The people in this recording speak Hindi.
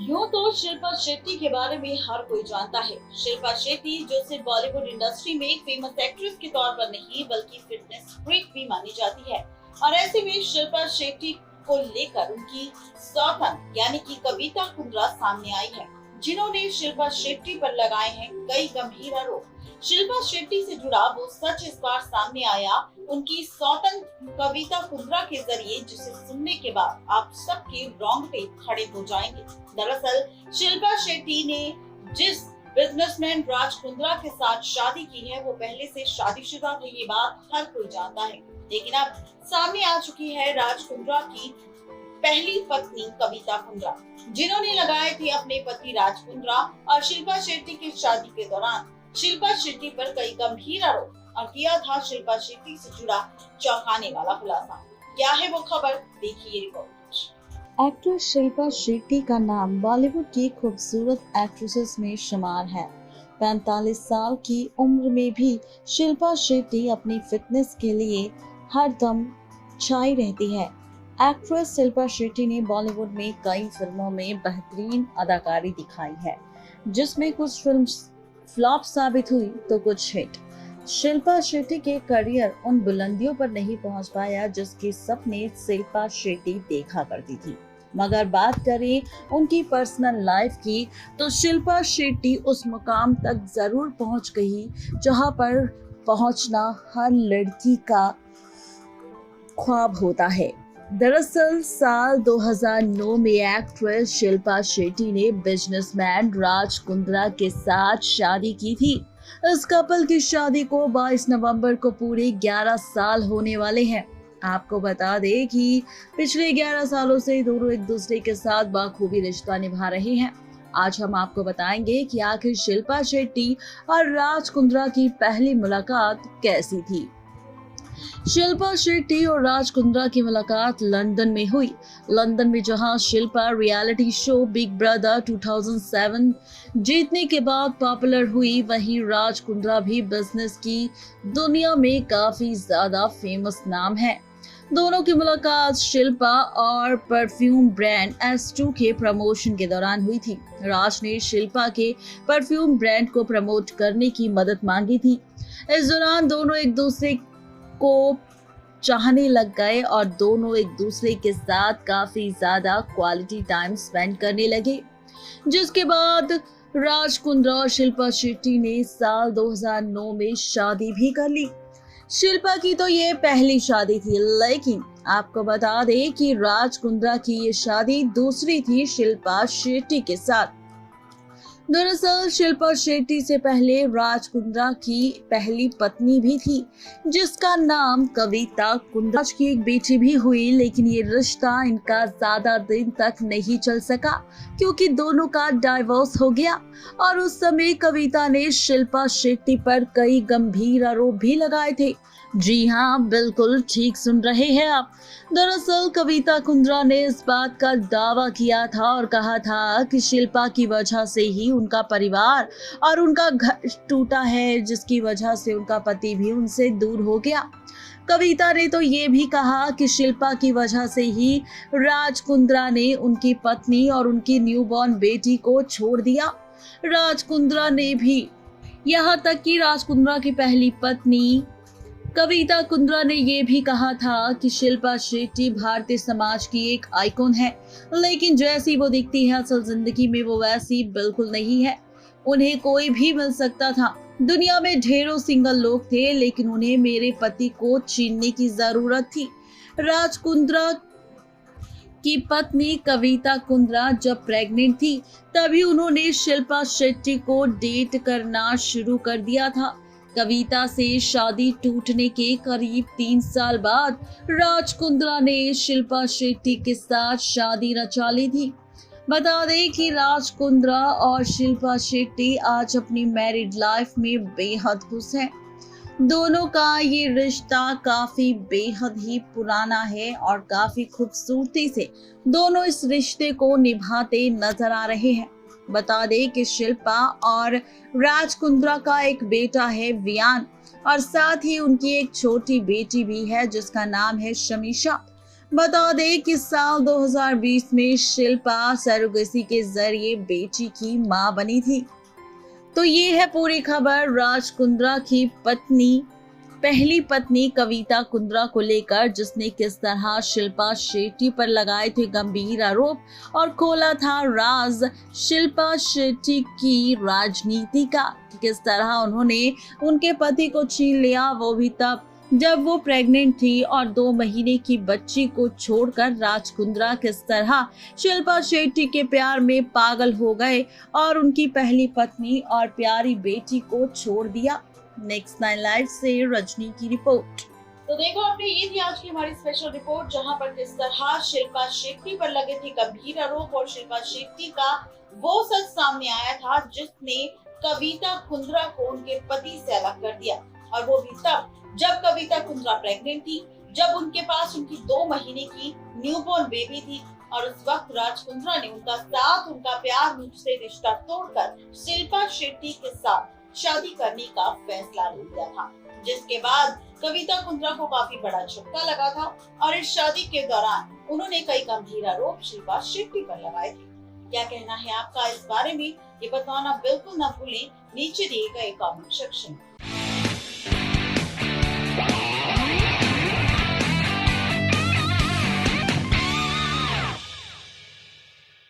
यूँ तो शिल्पा शेट्टी के बारे में हर कोई जानता है। शिल्पा शेट्टी जो सिर्फ बॉलीवुड इंडस्ट्री में एक फेमस एक्ट्रेस के तौर पर नहीं बल्कि फिटनेस फ्रीक भी मानी जाती है। और ऐसे में शिल्पा शेट्टी को लेकर उनकी सौतन यानी कि कविता कुंद्रा सामने आई है, जिन्होंने शिल्पा शेट्टी पर लगाए हैं कई गंभीर आरोप। शिल्पा शेट्टी से जुड़ा वो सच इस बार सामने आया उनकी सौतन कविता कुंद्रा के जरिए, जिसे सुनने के बाद आप सबके रोंगटे खड़े हो जाएंगे। दरअसल शिल्पा शेट्टी ने जिस बिजनेसमैन राज कुंद्रा के साथ शादी की है वो पहले से शादीशुदा थे, ये बात हर कोई जानता है। लेकिन अब सामने आ चुकी है राज कुंद्रा की पहली पत्नी कविता कुंद्रा, जिन्होंने लगाए थे अपने पति राज कुंद्रा और शिल्पा शेट्टी की शादी के दौरान शिल्पा शेट्टी पर कई गंभीर आरोप और किया था शिल्पा शेट्टी से जुड़ा चौंकाने वाला खुलासा। क्या है वो खबर, देखिए रिपोर्ट। एक्ट्रेस शिल्पा शेट्टी का नाम बॉलीवुड की खूबसूरत एक्ट्रेसेस में शुमार है। 45 साल की उम्र में भी शिल्पा शेट्टी अपनी फिटनेस के लिए हर दम छाई रहती है। एक्ट्रेस शिल्पा शेट्टी ने बॉलीवुड में कई फिल्मों में बेहतरीन अदाकारी दिखाई है, जिसमें कुछ फिल्म फ्लॉप साबित हुई तो कुछ हिट। शिल्पा शेट्टी के करियर उन बुलंदियों पर नहीं पहुंच पाया जिसके सपने शिल्पा शेट्टी देखा करती थी। मगर बात करें उनकी पर्सनल लाइफ की तो शिल्पा शेट्टी उस मुकाम तक जरूर पहुंच गई जहां पर पहुंचना हर लड़की का ख्वाब होता है। दरअसल साल 2009 में एक्ट्रेस शिल्पा शेट्टी ने बिजनेसमैन राज कुंद्रा के साथ शादी की थी। इस कपल की शादी को 22 नवंबर को पूरे 11 साल होने वाले हैं। आपको बता दें कि पिछले 11 सालों से दोनों एक दूसरे के साथ बखूबी रिश्ता निभा रहे हैं। आज हम आपको बताएंगे कि आखिर शिल्पा शेट्टी और राज कुंद्रा की पहली मुलाकात कैसी थी। शिल्पा शेट्टी और राज कुंद्रा की मुलाकात लंदन में हुई। लंदन में जहां Shilpa reality show big brother 2007 जीतने के बाद पॉपुलर हुई, वहीं राज कुंद्रा भी बिजनेस की दुनिया में काफी ज्यादा फेमस नाम है। दोनों की मुलाकात शिल्पा और परफ्यूम ब्रांड S2 के प्रमोशन के दौरान हुई थी। राज ने शिल्पा के परफ्यूम ब्रांड को प्रमोट करने की मदद मांगी थी। इस दौरान दोनों एक दूसरे को चाहने लग गए और दोनों एक दूसरे के साथ काफी ज्यादा क्वालिटी टाइम स्पेंड करने लगे, जिसके बाद राज कुंद्रा और शिल्पा शेट्टी ने साल 2009 में शादी भी कर ली। शिल्पा की तो ये पहली शादी थी, लेकिन आपको बता दें कि राज कुंद्रा की ये शादी दूसरी थी शिल्पा शेट्टी के साथ। दरअसल शिल्पा शेट्टी से पहले राज कुंद्रा की पहली पत्नी भी थी, जिसका नाम कविता कुंद्रा की एक बेटी भी हुई, लेकिन ये रिश्ता इनका ज्यादा दिन तक नहीं चल सका क्योंकि दोनों का डाइवोर्स हो गया। और उस समय कविता ने शिल्पा शेट्टी पर कई गंभीर आरोप भी लगाए थे। जी हाँ, बिल्कुल ठीक सुन रहे हैं आप। दरअसल कविता कुंद्रा ने इस बात का दावा किया था और कहा था कि शिल्पा की वजह से ही उनका परिवार और उनका घर टूटा है, जिसकी वजह से उनका पति भी उनसे दूर हो गया। कविता ने तो ये भी कहा कि शिल्पा की वजह से ही राज कुंद्रा ने उनकी पत्नी और उनकी न्यूबॉर्न बेटी को छोड़ दिया। राज कुंद्रा ने भी, यहाँ तक कि राज कुंद्रा की पहली पत्नी कविता कुंद्रा ने ये भी कहा था कि शिल्पा शेट्टी भारतीय समाज की एक आइकॉन है, लेकिन जैसी वो दिखती है असल जिंदगी में वो वैसी बिल्कुल नहीं है। उन्हें कोई भी मिल सकता था। दुनिया में ढेरों सिंगल लोग थे, लेकिन उन्हें मेरे पति को छीनने की जरूरत थी। राज कुंद्रा की पत्नी कविता कुंद्रा जब प्रेग्नेंट थी तभी उन्होंने शिल्पा शेट्टी को डेट करना शुरू कर दिया था। कविता से शादी टूटने के करीब 3 साल बाद राज कुंद्रा ने शिल्पा शेट्टी के साथ शादी रचा ली थी। बता दें कि राज कुंद्रा और शिल्पा शेट्टी आज अपनी मैरिड लाइफ में बेहद खुश हैं। दोनों का ये रिश्ता काफी बेहद ही पुराना है और काफी खूबसूरती से दोनों इस रिश्ते को निभाते नजर आ रहे हैं। बता दें कि शिल्पा और राज कुंद्रा का एक बेटा है वियान और साथ ही उनकी एक छोटी बेटी भी है जिसका नाम है शमीशा। बता दें कि साल 2020 में शिल्पा सरोगेसी के जरिए बेटी की मां बनी थी। तो ये है पूरी खबर राज कुंद्रा की पहली पत्नी कविता कुंद्रा को लेकर, जिसने किस तरह शिल्पा शेट्टी पर लगाए थे गंभीर आरोप और खोला था राज शिल्पा शेट्टी की राजनीति का। किस तरह उन्होंने उनके पति को छीन लिया, वो भी तब जब वो प्रेग्नेंट थी और 2 महीने की बच्ची को छोड़कर राज कुंद्रा किस तरह शिल्पा शेट्टी के प्यार में पागल हो गए और उनकी पहली पत्नी और प्यारी बेटी को छोड़ दिया। नेक्स्ट 9 लाइव से रजनी की रिपोर्ट। तो देखो आपने, ये थी आज की हमारी स्पेशल रिपोर्ट, जहां पर किस तरह शिल्पा शेट्टी पर लगे थे गंभीर आरोप और शिल्पा शेट्टी का वो सच सामने आया था जिसने कविता कुंद्रा को उनके पति से अलग कर दिया, और वो भी तब जब कविता कुंद्रा प्रेग्नेंट थी, जब उनके पास उनकी 2 महीने की न्यूबॉर्न बेबी थी। और उस वक्त राज कुंद्रा ने उनका साथ, उनका प्यार, मुझसे रिश्ता तोड़कर शिल्पा शेट्टी के साथ शादी करने का फैसला ले लिया था, जिसके बाद कविता कुंद्रा को काफी बड़ा झटका लगा था और इस शादी के दौरान उन्होंने कई गंभीर आरोप शिल्पा शेट्टी पर लगाए थे। क्या कहना है आपका इस बारे में, ये बताना बिल्कुल न भूलें नीचे दिए गए कमेंट सेक्शन में।